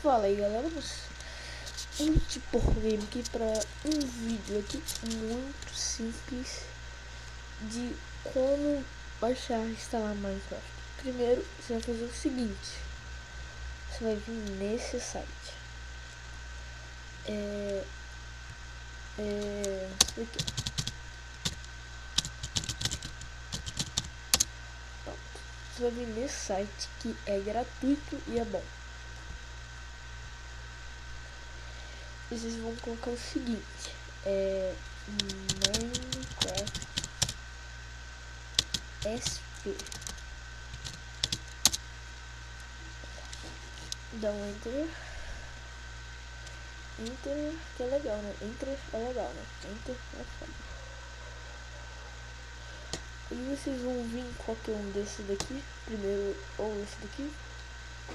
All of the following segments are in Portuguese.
Fala aí galera, Multiporgame aqui para um vídeo aqui muito simples de como baixar e instalar Minecraft. Primeiro você vai fazer o seguinte, você vai vir nesse site, aqui. Pronto. Você vai vir nesse site que é gratuito e é bom. Vocês vão colocar o seguinte, Minecraft SP. Dá um enter, que é legal, né? Enter é legal, né? Enter é foda. E vocês vão vir em qualquer um desses daqui, primeiro ou esse daqui.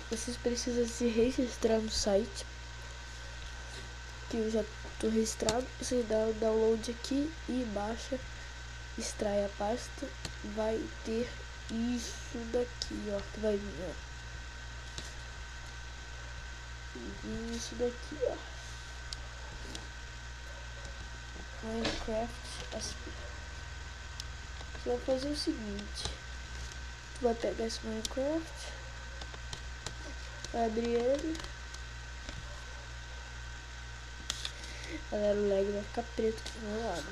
Vocês precisam se registrar no site, que eu já tô registrado. Você dá o download aqui e baixa, extrai a pasta, vai ter isso daqui, ó, que vai vir, ó. E isso daqui, ó, Minecraft SP. Você vai fazer o seguinte, tu vai pegar esse Minecraft, vai abrir ele. Galera, o lag vai ficar preto aqui do meu lado.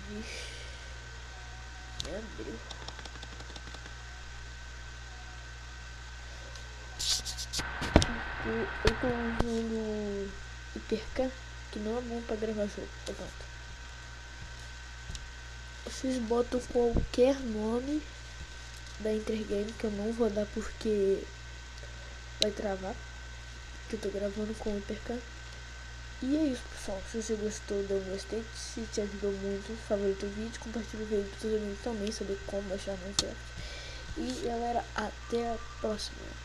Vixe, me abriu. Eu tô usando Hypercam, que não é bom pra gravar jogo. Pronto. Vocês botam qualquer nome da Intergame, que eu não vou dar porque vai travar, que eu tô gravando com o Hypercam. E é isso, pessoal. Se você gostou, dê um gostei. Se te ajudou muito, favorita o vídeo, compartilha o vídeo para os amigos também saber como baixar Minecraft. E galera, até a próxima.